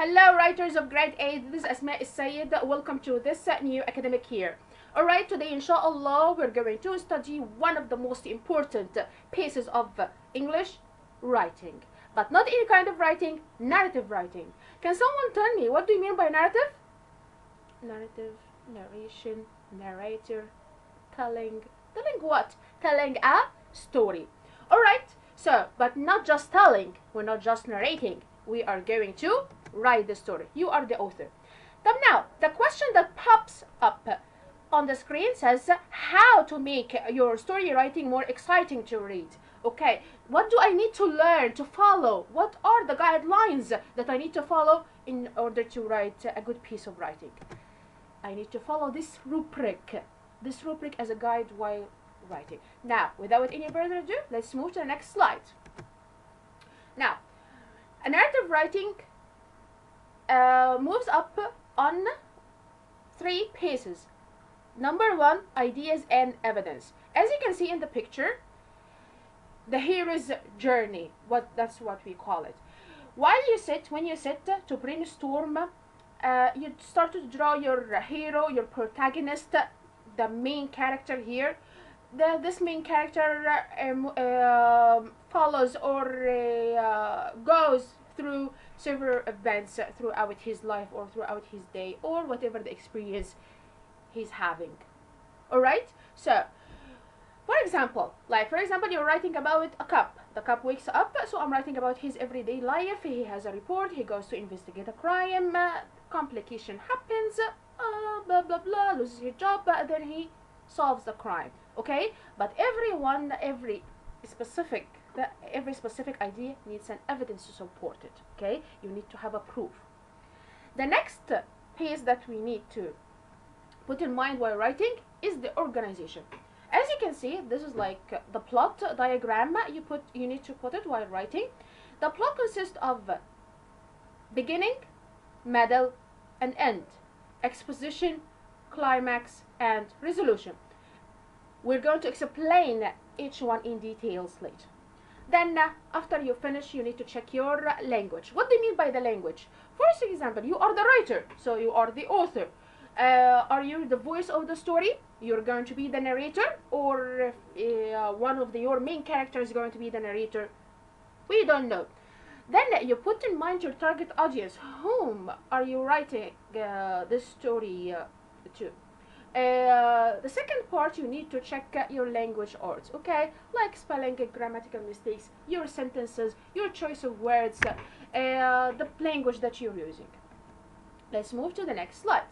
Hello writers of grade 8, this is Asma Sayed. Welcome to this new academic year. Alright, today inshallah we're going to study one of the most important pieces of English writing. But not any kind of writing, narrative writing. Can someone tell me what do you mean by narrative? Narrative, narration, narrator, telling what? Telling a story. Alright, so, but not just telling, we're not just narrating, we are going to write the story. You are the author. Now, the question that pops up on the screen says how to make your story writing more exciting to read. Okay, what do I need to learn, to follow? What are the guidelines that I need to follow in order to write a good piece of writing? I need to follow this rubric as a guide while writing. Now, without any further ado, let's move to the next slide. Now, a narrative writing moves up on three pieces. Number one, ideas and evidence. As you can see in the picture, the hero's journey, that's what we call it. When you sit to brainstorm, you start to draw your hero, your protagonist, the main character here. This main character follows or goes through several events throughout his life or throughout his day or whatever the experience he's having. Alright, so for example, you're writing about a cop. The cop wakes up, so I'm writing about his everyday life. He has a report, he goes to investigate a crime, complication happens, blah blah blah, loses his job, then he solves the crime. Okay, but every specific idea needs an evidence to support it. Okay, you need to have a proof. The next piece that we need to put in mind while writing is the organization. As you can see, this is like the plot diagram you need to put it while writing. The plot consists of beginning, middle, and end, exposition, climax, and resolution. We're going to explain each one in details later. Then after you finish, you need to check your language. What do you mean by the language? For example, you are the writer, so you are the author. Are you the voice of the story? You're going to be the narrator, or one of your main characters is going to be the narrator? We don't know. Then you put in mind your target audience. Whom are you writing this story to? The second part, you need to check your language arts, okay, like spelling, grammatical mistakes, your sentences, your choice of words, the language that you're using. Let's move to the next slide.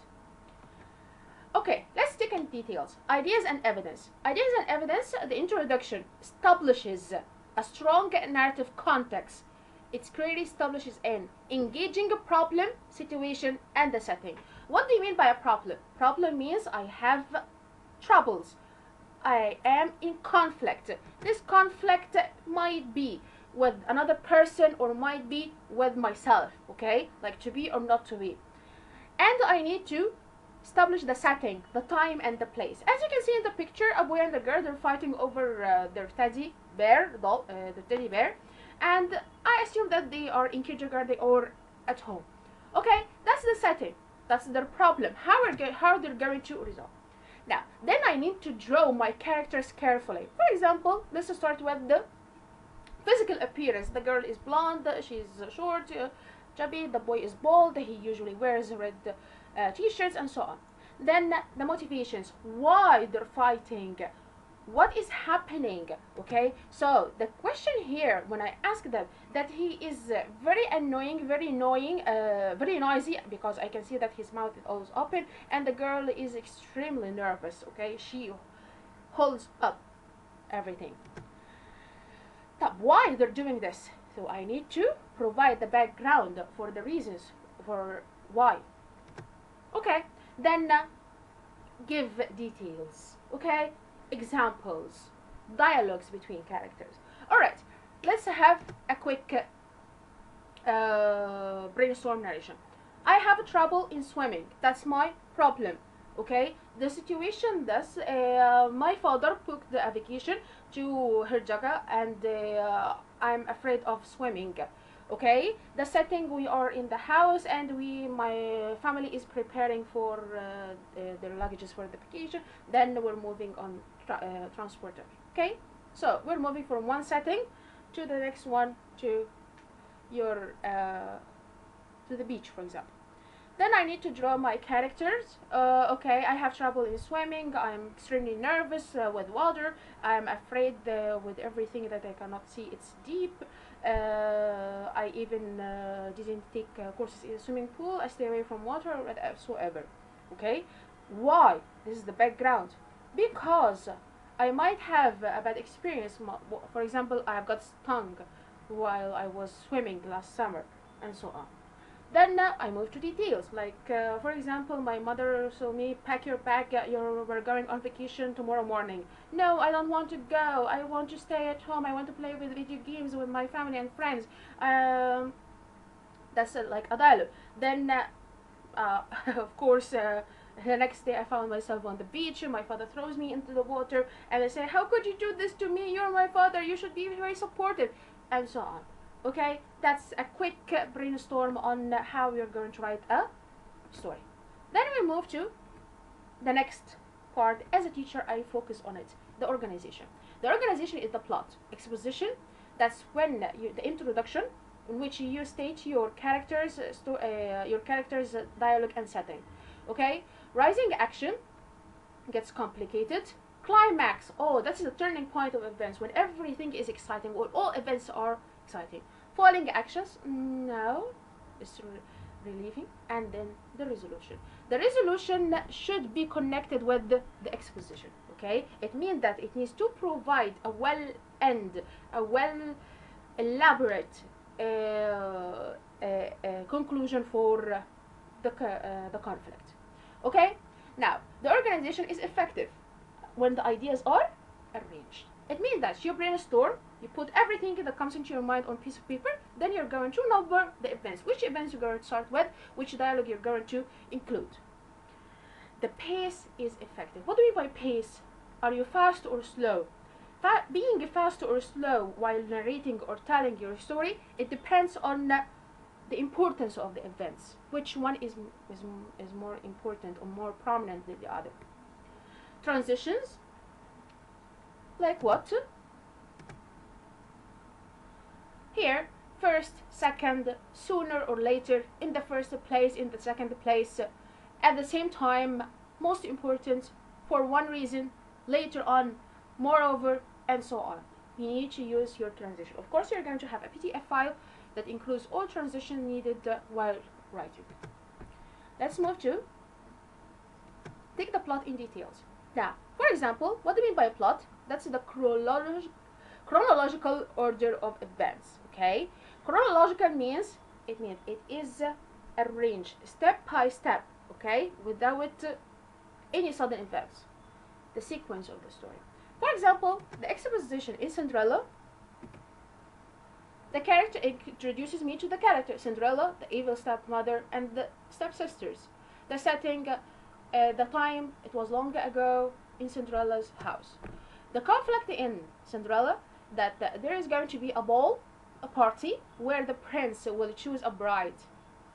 Okay, let's take in details. Ideas and evidence. Ideas and evidence, the introduction establishes a strong narrative context. It clearly establishes an engaging problem, situation, and the setting. What do you mean by a problem? Problem means I have troubles. I am in conflict. This conflict might be with another person or might be with myself, okay? Like to be or not to be. And I need to establish the setting, the time, and the place. As you can see in the picture, a boy and a girl, they're fighting over their teddy bear, the teddy bear. And I assume that they are in kindergarten or at home. Okay, that's the setting. That's their problem. How they're going to resolve. Now, then I need to draw my characters carefully. For example, let's start with the physical appearance. The girl is blonde, she's short, chubby. The boy is bald, he usually wears red t-shirts and so on. Then the motivations, why they're fighting, what is happening, okay? So the question here, when I ask them, that he is very annoying, very noisy, because I can see that his mouth is always open, and the girl is extremely nervous, okay? She holds up everything. Now, why they're doing this? So I need to provide the background for the reasons for why. Okay, then give details, okay? Examples, dialogues between characters. Alright, let's have a quick brainstorm narration. I have trouble in swimming. That's my problem. Okay, the situation thus, my father booked a vacation to her Jaga, and I'm afraid of swimming. Okay, the setting, we are in the house and my family is preparing for their luggages for the vacation. Then we're moving on transporter. Okay, so we're moving from one setting to the next one, to your to the beach, for example. Then I need to draw my characters. Okay, I have trouble in swimming. I'm extremely nervous with water. I'm afraid with everything that I cannot see. It's deep. I even didn't take courses in a swimming pool. I stay away from water whatsoever. Okay, why? This is the background. Because I might have a bad experience. For example, I have got stung while I was swimming last summer, and so on. Then I move to details, like for example, my mother told me, pack your bag, we're going on vacation tomorrow morning. No, I don't want to go. I want to stay at home. I want to play with video games with my family and friends. That's like a dialogue. Then, of course, the next day I found myself on the beach. My father throws me into the water, and I say, how could you do this to me? You're my father. You should be very supportive, and so on. Okay, that's a quick brainstorm on how we are going to write a story. Then we move to the next part. As a teacher, I focus on it, the organization. The organization is the plot. Exposition, that's when the introduction, in which you state your characters, dialogue and setting. Okay, rising action gets complicated. Climax, oh, that's the turning point of events, when everything is exciting, or all events are exciting. Falling actions, no, it's relieving. And then the resolution. The resolution should be connected with the exposition. Okay, it means that it needs to provide a well elaborate conclusion for the conflict. Okay, now the organization is effective when the ideas are arranged. It means that you brainstorm, you put everything that comes into your mind on a piece of paper, then you're going to number the events. Which events you're going to start with, which dialogue you're going to include. The pace is effective. What do you mean by pace? Are you fast or slow? Being fast or slow while narrating or telling your story, it depends on the importance of the events. Which one is more important or more prominent than the other? Transitions, like what? Here, first, second, sooner or later, in the first place, in the second place, at the same time, most important, for one reason, later on, moreover, and so on. You need to use your transition. Of course, you're going to have a PDF file that includes all transition needed while writing. Let's move to take the plot in details. Now, for example, what do you mean by plot? That's the chronological order of events. Okay, chronological means it is arranged step by step. Okay, without any sudden events. The sequence of the story. For example, the exposition in Cinderella. The character introduces me to the character Cinderella, the evil stepmother, and the stepsisters. The setting, the time, it was long ago in Cinderella's house. The conflict in Cinderella, that there is going to be a ball, a party, where the prince will choose a bride.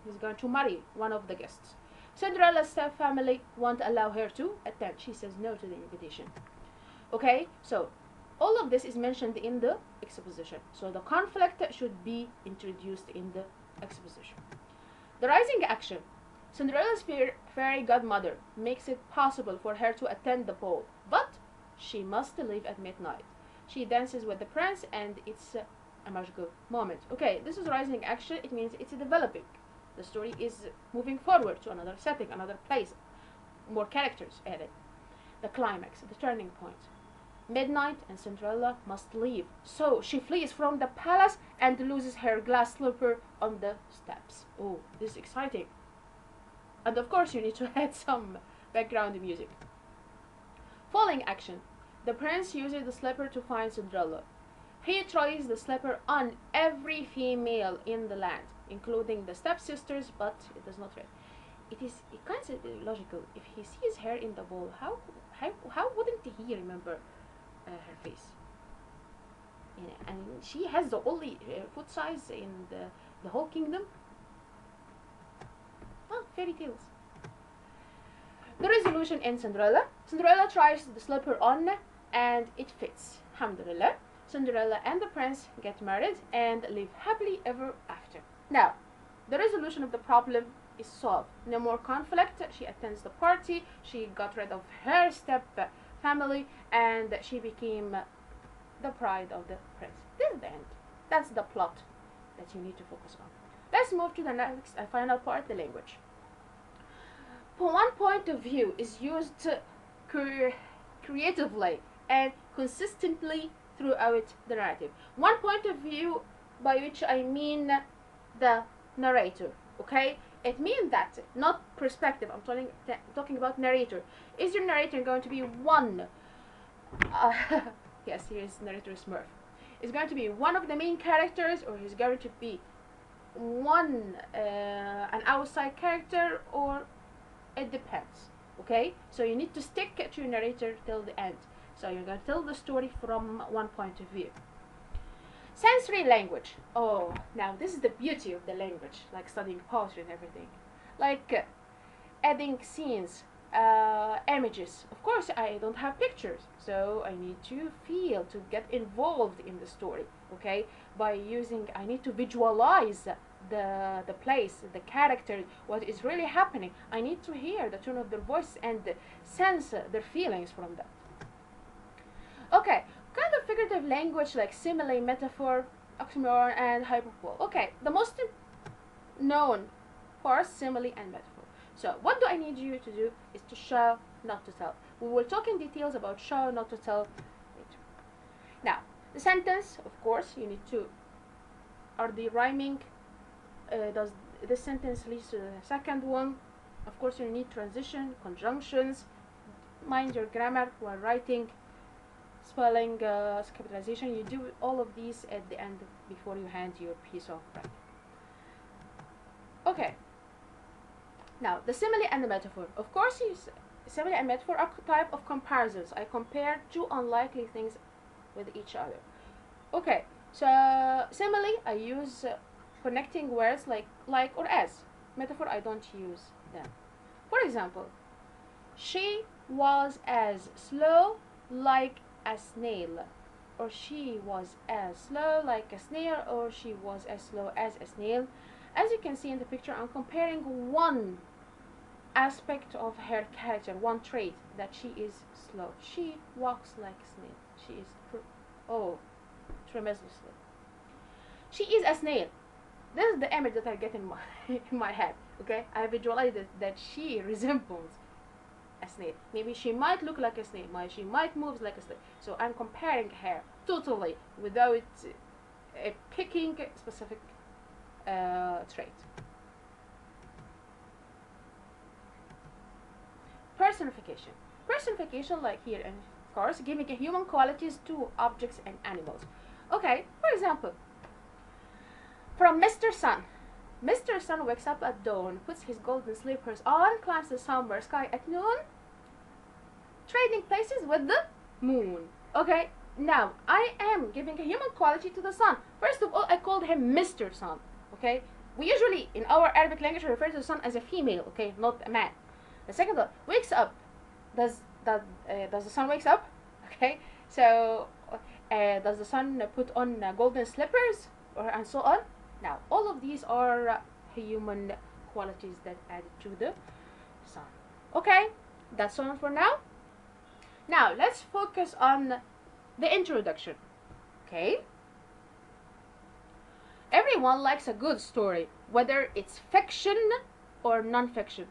He's going to marry one of the guests. Cinderella's stepfamily won't allow her to attend. She says no to the invitation. Okay, so all of this is mentioned in the exposition. So the conflict should be introduced in the exposition. The rising action. Cinderella's fairy godmother makes it possible for her to attend the ball, but she must leave at midnight. She dances with the prince, and it's a magical moment. Okay, this is rising action. It means it's developing. The story is moving forward to another setting, another place, more characters added. The climax, the turning point. Midnight, and Cinderella must leave. So she flees from the palace and loses her glass slipper on the steps. Oh, this is exciting. And of course, you need to add some background music. Falling action. The prince uses the slipper to find Cinderella. He tries the slipper on every female in the land, including the stepsisters, but it does not fit. It kind of illogical. If he sees her in the ball, how wouldn't he remember her face? and she has the only foot size in the whole kingdom. Oh, fairy tales. The resolution in Cinderella. Cinderella tries the slipper on and it fits. Alhamdulillah. Cinderella and the prince get married and live happily ever after. Now, the resolution of the problem is solved. No more conflict. She attends the party. She got rid of her step family and she became the pride of the prince. This is the end. That's the plot that you need to focus on. Let's move to the next and final part, the language. One point of view is used creatively and consistently throughout the narrative. One point of view, by which I mean the narrator, okay? It means that, not perspective, I'm talking about narrator. Is your narrator going to be one, yes, here is narrator Smurf. Is going to be one of the main characters, or he's going to be an outside character, or it depends, okay? So you need to stick to your narrator till the end. So you're going to tell the story from one point of view. Sensory language. Oh, now this is the beauty of the language, like studying poetry and everything. Like adding scenes, images. Of course, I don't have pictures, so I need to feel, to get involved in the story, okay? By using, I need to visualize the place, the characters, what is really happening. I need to hear the tone of their voice and sense their feelings from that. Okay, kind of figurative language like simile, metaphor, oxymoron, and hyperbole. Okay, the most known parts, simile and metaphor. So what do I need you to do is to show, not to tell. We will talk in details about show, not to tell later. Now, the sentence, of course, you need to, are they rhyming? Does this sentence lead to the second one? Of course, you need transition, conjunctions, mind your grammar while writing, spelling, capitalization. You do all of these at the end before you hand your piece of writing. Okay. Now, the simile and the metaphor. Of course, simile and metaphor are type of comparisons. I compare two unlikely things with each other. Okay, so simile, I use connecting words like or as. Metaphor, I don't use them. For example, she was as slow like a snail, or she was as slow like a snail, or she was as slow as a snail. As you can see in the picture, I'm comparing one aspect of her character, one trait, that she is slow. She walks like a snail. She is tremendously. She is a snail. This is the image that I get in my head. Okay, I visualize that she resembles a snail. Maybe she might look like a snail. She might move like a snail. So I'm comparing her totally without picking a specific trait. Personification. Personification, like here, and of course, giving human qualities to objects and animals. Okay, for example, from Mr. Sun. Mr. Sun wakes up at dawn, puts his golden slippers on, climbs the somber sky at noon, trading places with the moon. Okay, now I am giving a human quality to the sun. First of all, I called him Mr. Sun. Okay, we usually in our Arabic language refer to the sun as a female. Okay, not a man. The second one, wakes up. Does the sun wakes up? Okay, so does the sun put on golden slippers and so on? Now, all of these are human qualities that add to the sun. Okay, that's all for now. Now, let's focus on the introduction. Okay? Everyone likes a good story, whether it's fiction or non-fiction.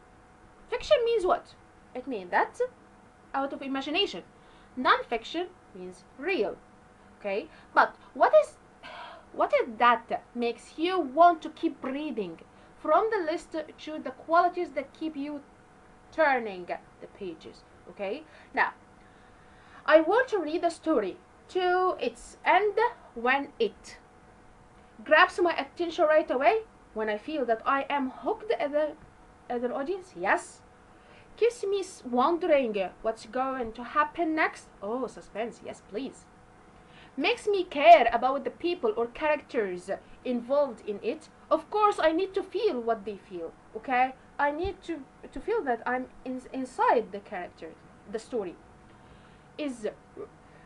Fiction means what? It means that out of imagination. Non-fiction means real. Okay? But what is that makes you want to keep reading? From the list, choose the qualities that keep you turning the pages. Okay? Now, I want to read the story to its end when it grabs my attention right away, when I feel that I am hooked as an audience. Yes. Keeps me wondering what's going to happen next. Oh, suspense. Yes, please. makes me care about the people or characters involved in it, of course I need to feel what they feel. Okay, I need to feel that I'm inside the character. The story is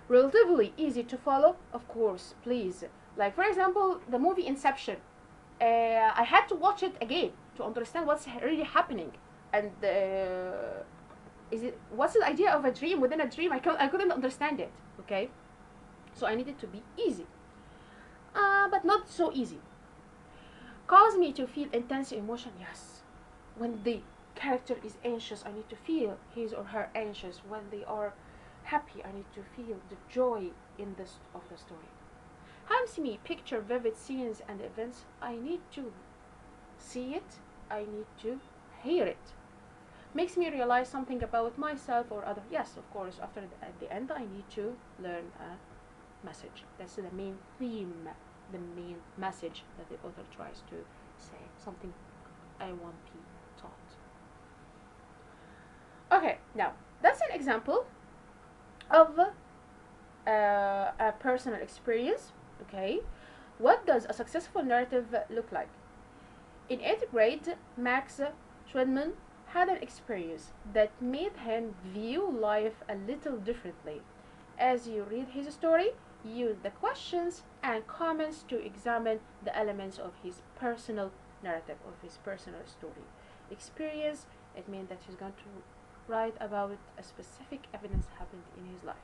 relatively easy to follow, of course, please. Like for example, the movie Inception. I had to watch it again to understand what's really happening, and is it what's the idea of a dream within a dream? I couldn't understand it. Okay, so I needed to be easy, but not so easy. Cause me to feel intense emotion, yes. When the character is anxious, I need to feel his or her anxious. When they are happy, I need to feel the joy in this of the story. Helps me picture vivid scenes and events. I need to see it. I need to hear it. Makes me realize something about myself or other. Yes, of course. At the end, I need to learn a message. That's the main theme, the main message that the author tries to say. Something I want to be taught. Okay, now that's an example of a personal experience. Okay, what does a successful narrative look like? In 8th grade, Max Schwedman had an experience that made him view life a little differently. As you read his story, use the questions and comments to examine the elements of his personal narrative, of his personal story. Experience, it means that he's going to write about a specific evidence happened in his life.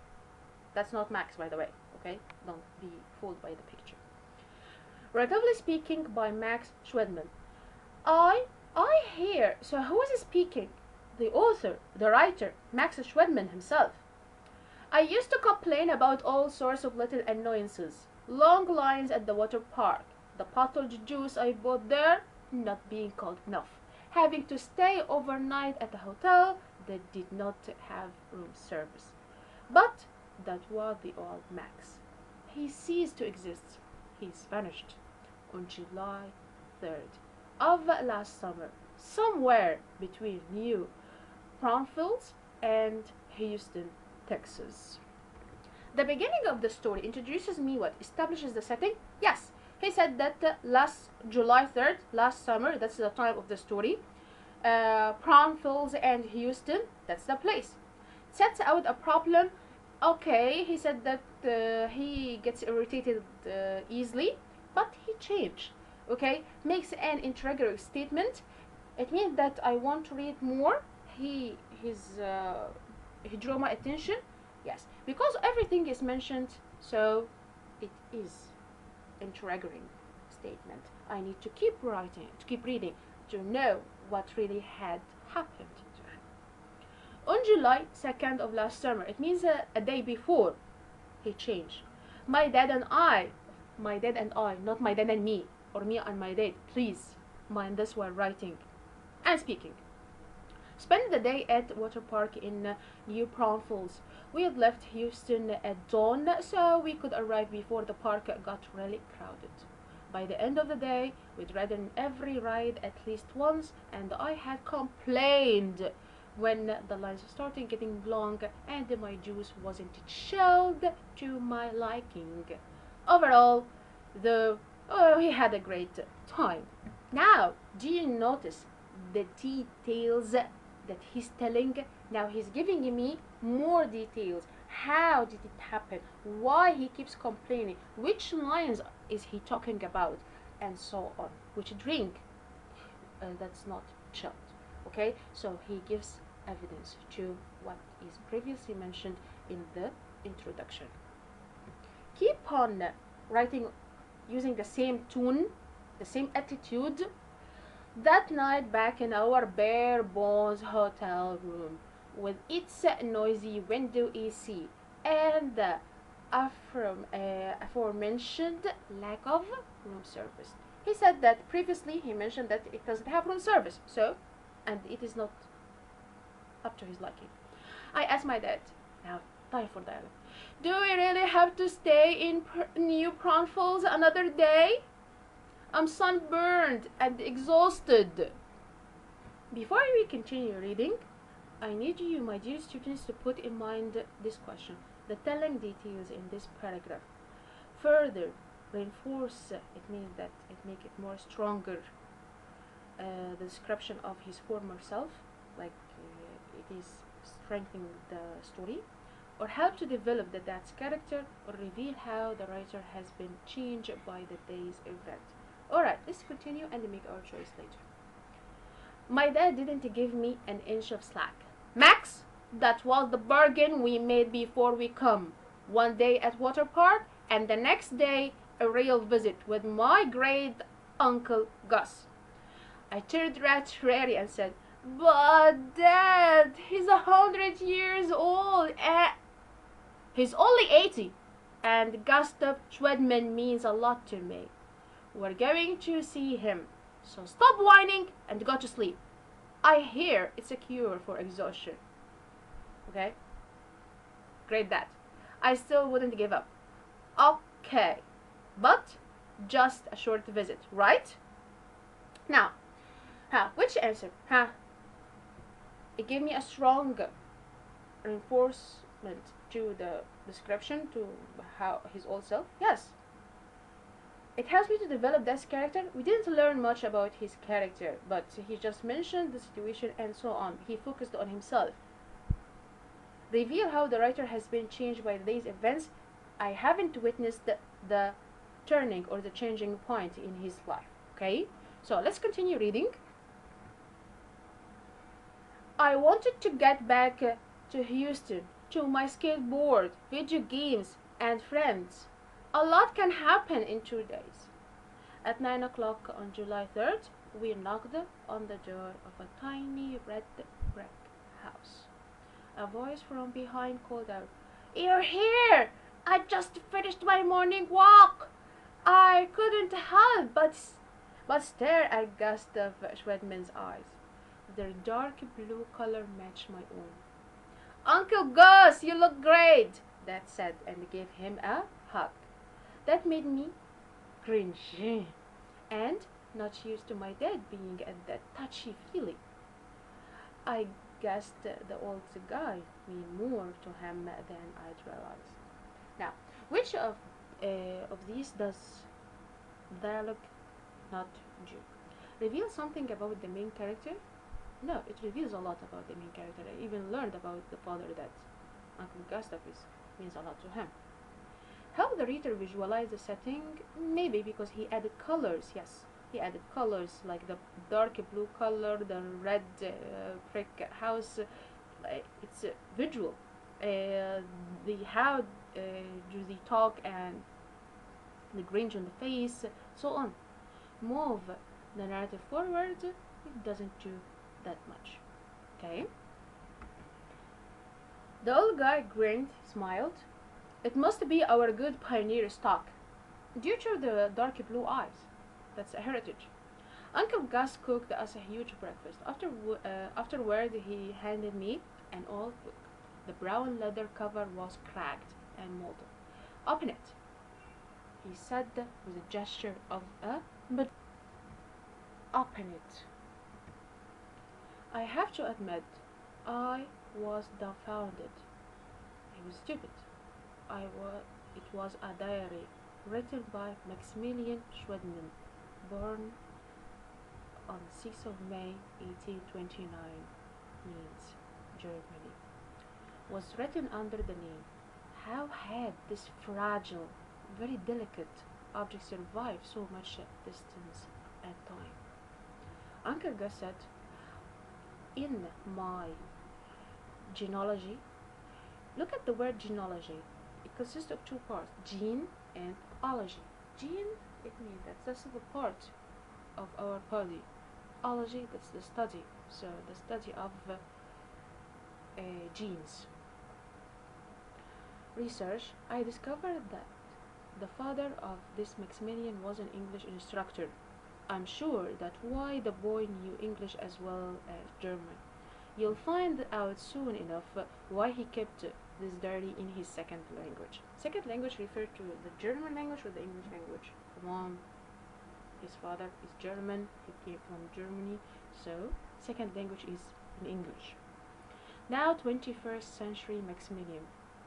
That's not Max, by the way, okay? Don't be fooled by the picture. Relatively Speaking by Max Schwedman. I hear, so who is speaking? The author, the writer, Max Schwedman himself. I used to complain about all sorts of little annoyances. Long lines at the water park, the bottled juice I bought there not being cold enough, having to stay overnight at a hotel that did not have room service. But that was the old Max. He ceased to exist. He's vanished on July 3rd of last summer, somewhere between New Braunfels and Houston, Texas. The beginning of the story introduces me what? Establishes the setting? Yes. He said that last July 3rd, last summer, that's the time of the story. Braunfels and Houston, that's the place. Sets out a problem. Okay, he said that he gets irritated easily, but he changed. Okay, makes an interrogatory statement. It means that I want to read more. He drew my attention. Yes, because everything is mentioned, so it is interrogatory statement. I need to keep writing, to keep reading, to know what really had happened to him. On July 2nd of last summer, it means a day before, he changed. My dad and I, not my dad and me, or me and my dad, please mind this while writing and speaking. Spent the day at water park in New Braunfels. We had left Houston at dawn so we could arrive before the park got really crowded. By the end of the day, we'd ridden every ride at least once, and I had complained when the lines started getting long and my juice wasn't chilled to my liking. Overall, though, we had a great time. Now, do you notice the details that he's telling? Now he's giving me more details. How did it happen? Why he keeps complaining? Which lines is he talking about? And so on. Which drink that's not chilled. Okay, so he gives evidence to what is previously mentioned in the introduction. Keep on writing using the same tune, the same attitude. That night back in our bare bones hotel room with its noisy window AC and the aforementioned lack of room service. He said that previously he mentioned that it doesn't have room service, so, and it is not up to his liking. I asked my dad, now time for dialogue, do we really have to stay in New Braunfels another day? I'm sunburned and exhausted. Before we continue reading, I need you, my dear students, to put in mind this question. The telling details in this paragraph. further reinforce it means that it make it more stronger the description of his former self, like it is strengthening the story, or help to develop that's character, or reveal how the writer has been changed by the day's event. Alright, let's continue and make our choice later. My dad didn't give me an inch of slack. Max, that was the bargain we made before we come. One day at water park, and the next day a real visit with my great uncle Gus. I turned at Rary and said, "But Dad, he's 100 years old and he's only 80, and Gustav Schwedman means a lot to me. We're going to see him, so stop whining and go to sleep. I hear it's a cure for exhaustion." Okay? Great, Dad. I still wouldn't give up. Okay, but just a short visit, right? Now, which answer? It gave me a strong reinforcement to the description, to how his old self. Yes. It helps me to develop this character. We didn't learn much about his character, but he just mentioned the situation and so on. He focused on himself. Reveal how the writer has been changed by the day's events. I haven't witnessed the turning or the changing point in his life. Okay, so let's continue reading. I wanted to get back to Houston, to my skateboard, video games, and friends. A lot can happen in 2 days. At 9 o'clock on July 3rd, we knocked on the door of a tiny red brick house. A voice from behind called out, "You're here! I just finished my morning walk." I couldn't help but stare at Gustav Schwedman's eyes. Their dark blue color matched my own. "Uncle Gus, you look great," Dad said, and gave him a hug. That made me cringe, and not used to my dad being at that touchy-feely. I guessed the old guy meant more to him than I'd realized. Now, which of these does dialogue not do? Reveal something about the main character? No, it reveals a lot about the main character. I even learned about the father that Uncle Gustav means a lot to him. Help the reader visualize the setting? Maybe because he added colors. Yes, he added colors like the dark blue color, the red brick house. It's visual. How do they talk, and the grinch on the face, so on. Move the narrative forward, it doesn't do that much. Okay. The old guy grinned, smiled. "It must be our good pioneer stock. Due to the dark blue eyes. That's a heritage." Uncle Gus cooked us a huge breakfast. Afterward, he handed me an old book. The brown leather cover was cracked and molded. "Open it," he said with a gesture of but open it. I have to admit, I was dumbfounded. I was stupid. It was a diary written by Maximilian Schwedman, born on 6th of May 1829, Mainz, Germany. Was written under the name. How had this fragile, very delicate object survived so much distance and time? Uncle Gus said, "In my genealogy," look at the word genealogy. It consists of two parts, gene and ology. Gene, it means that's the part of our body. Ology, that's the study. So the study of genes. Research, I discovered that the father of this Maximilian was an English instructor. I'm sure that's why the boy knew English as well as German. You'll find out soon enough why he kept this diary in his second language. Second language referred to the German language or the English language. His father is German, he came from Germany, so second language is in English. Now 21st century Maximilian,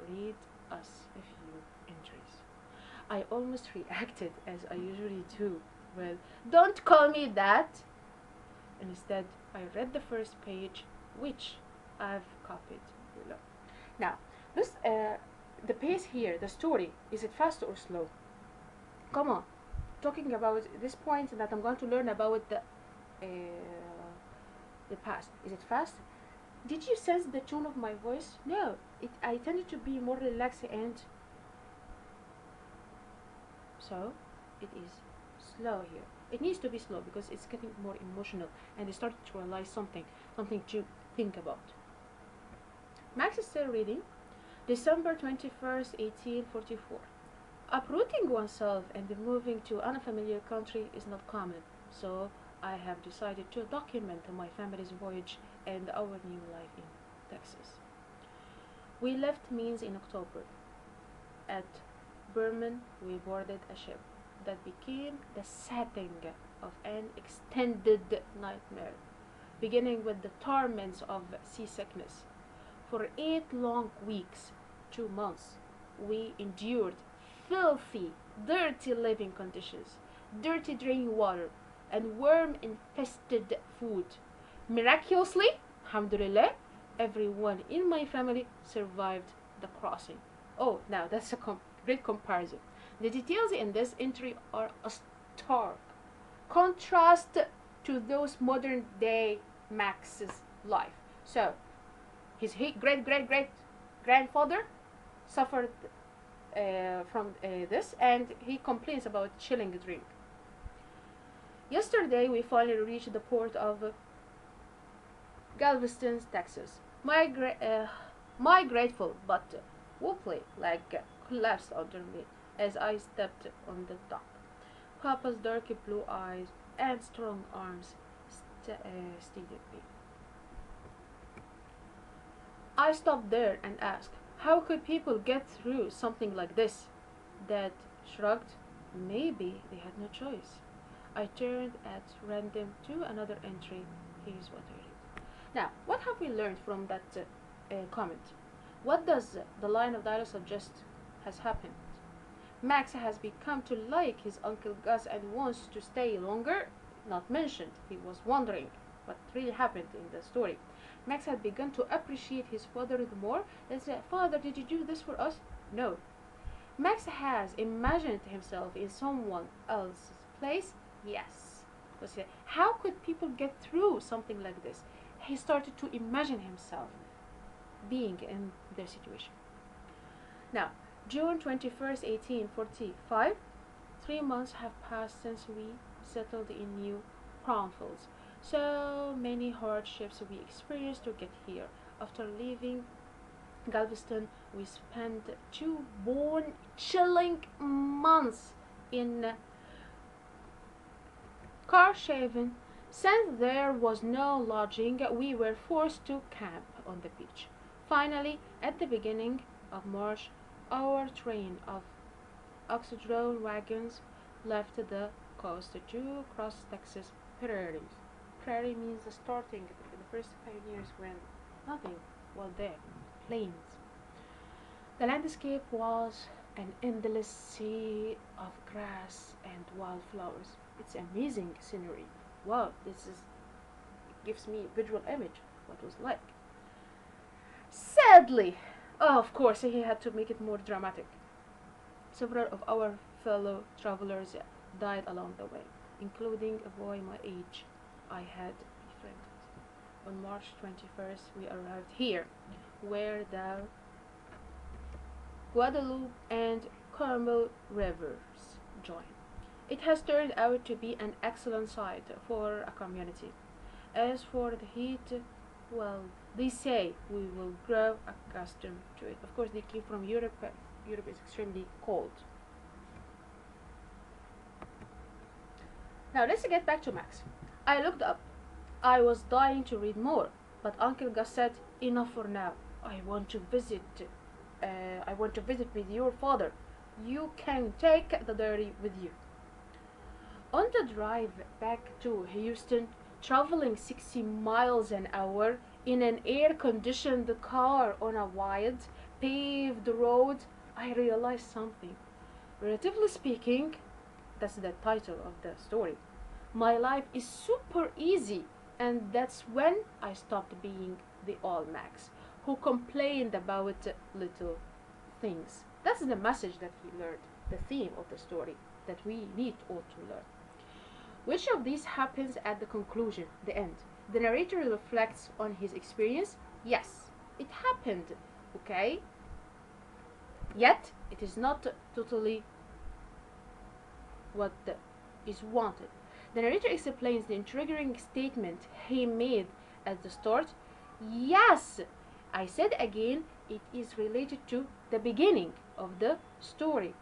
read us a few entries. I almost reacted as I usually do with, "Don't call me that." Instead, I read the first page, which I've copied below. Now, this the pace here, the story, is it fast or slow? Come on, talking about this point that I'm going to learn about the past. Is it fast? Did you sense the tone of my voice? No, I tended to be more relaxed, and so it is slow here. It needs to be slow because it's getting more emotional, and I started to realize something to think about. Max is still reading. December 21st, 1844. Uprooting oneself and moving to an unfamiliar country is not common, so I have decided to document my family's voyage and our new life in Texas. We left Means in October. At Berman, we boarded a ship that became the setting of an extended nightmare, beginning with the torments of seasickness. For 8 long weeks, 2 months, we endured filthy, dirty living conditions, dirty drinking water, and worm-infested food. Miraculously, alhamdulillah, everyone in my family survived the crossing. Oh, now that's a great comparison. The details in this entry are a stark contrast to those modern day Max's life. So, his great great great grandfather suffered from this, and he complains about chilling drink. Yesterday, we finally reached the port of Galveston, Texas. My grateful but woefully collapsed under me as I stepped on the dock. Papa's dark blue eyes and strong arms steadied me. I stopped there and asked, how could people get through something like this? Dad shrugged. Maybe they had no choice. I turned at random to another entry. Here's what I read. Now, what have we learned from that comment? What does the line of dialogue suggest has happened? Max has become to like his Uncle Gus and wants to stay longer. Not mentioned. He was wondering what really happened in the story. Max had begun to appreciate his father more and said, Father, did you do this for us? No. Max has imagined himself in someone else's place? Yes. How could people get through something like this? He started to imagine himself being in their situation. Now, June 21st, 1845. 3 months have passed since we settled in New Braunfels. So many hardships we experienced to get here. After leaving Galveston, we spent 2 bone-chilling months in Carshaven. Since there was no lodging, we were forced to camp on the beach. Finally, at the beginning of March, our train of ox-drawn wagons left the coast to cross Texas prairies. Prairie means the starting, the first pioneers when nothing was there, plains. The landscape was an endless sea of grass and wildflowers. It's amazing scenery. Wow, it gives me a visual image what it was like. Sadly, oh, of course, he had to make it more dramatic. Several of our fellow travelers died along the way, including a boy my age I had befriended. On March 21st, we arrived here, where the Guadalupe and Carmel rivers join. It has turned out to be an excellent site for a community. As for the heat, well, they say we will grow accustomed to it. Of course, they came from Europe. Europe is extremely cold. Now, let's get back to Max. I looked up. I was dying to read more, but Uncle Gus said, enough for now. I want to visit with your father. You can take the diary with you. On the drive back to Houston, traveling 60 miles an hour in an air-conditioned car on a wide, paved road, I realized something. Relatively speaking, that's the title of the story. My life is super easy, and that's when I stopped being the all Max who complained about little things. That's the message that he learned, the theme of the story that we need all to learn. Which of these happens at the conclusion, the end? The narrator reflects on his experience. Yes, it happened, okay? Yet, it is not totally what is wanted. The narrator explains the triggering statement he made at the start. Yes, I said again, it is related to the beginning of the story.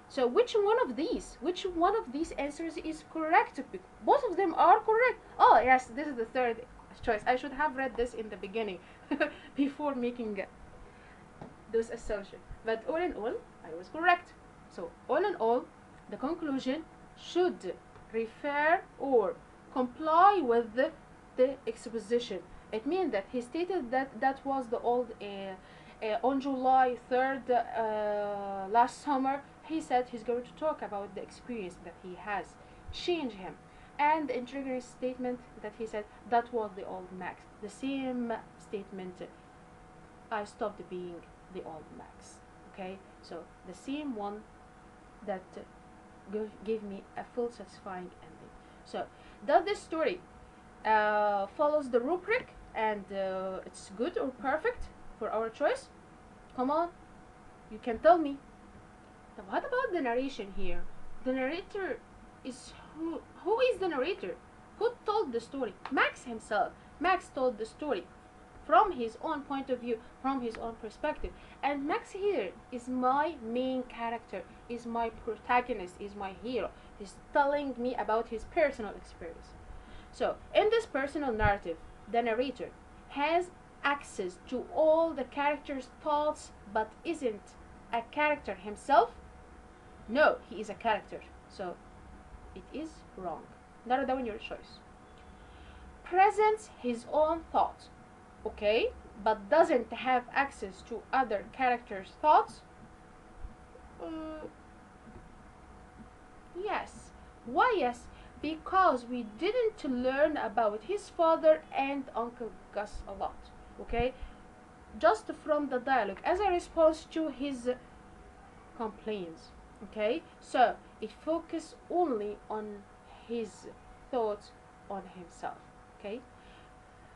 So which one of these answers is correct? Both of them are correct. Oh yes, this is the third choice. I should have read this in the beginning before making those assumptions. But all in all, I was correct. So all in all, the conclusion should refer or comply with the exposition. It means that he stated that that was the old on July 3rd last summer. He said he's going to talk about the experience that he has changed him, and the triggering statement that he said that was the old Max. The same statement, I stopped being the old Max. Okay, so the same one that gave me a full satisfying ending. So does this story follows the rubric and it's good or perfect for our choice? Come on, you can tell me. Now, what about the narration here? The narrator is who is the narrator? Who told the story? Max himself. Max told the story from his own point of view, from his own perspective. And Max here is my main character, is my protagonist, is my hero. He's telling me about his personal experience. So, in this personal narrative, the narrator has access to all the character's thoughts, but isn't a character himself. No, he is a character. So, it is wrong. Narrow down your choice. Presents his own thoughts, okay, but doesn't have access to other characters' thoughts. Yes. Why yes? Because we didn't learn about his father and Uncle Gus a lot, okay? Just from the dialogue as a response to his complaints, okay? So it focuses only on his thoughts on himself, okay?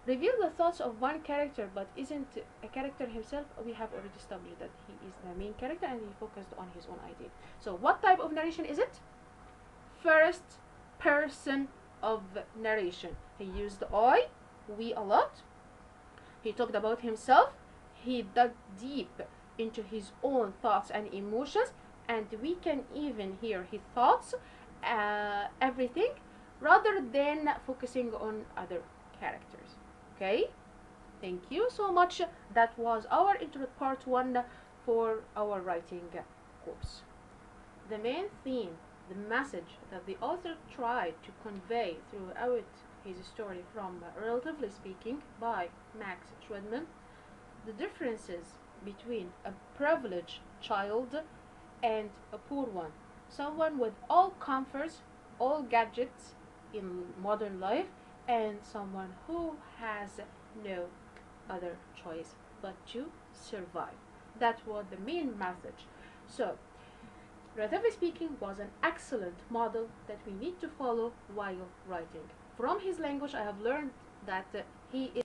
Reveal the thoughts of one character but isn't a character himself. We have already established that he is the main character and he focused on his own idea. So what type of narration is it? First person of narration. He used I, we a lot. He talked about himself. He dug deep into his own thoughts and emotions, and we can even hear his thoughts, everything, rather than focusing on other characters. Okay, thank you so much. That was our intro part 1 for our writing course. The main theme, the message that the author tried to convey throughout his story from Relatively Speaking by Max Schwedman, the differences between a privileged child and a poor one, someone with all comforts, all gadgets in modern life, and someone who has no other choice but to survive. That was the main message. So, Relatively Speaking was an excellent model that we need to follow while writing. From his language, I have learned that he is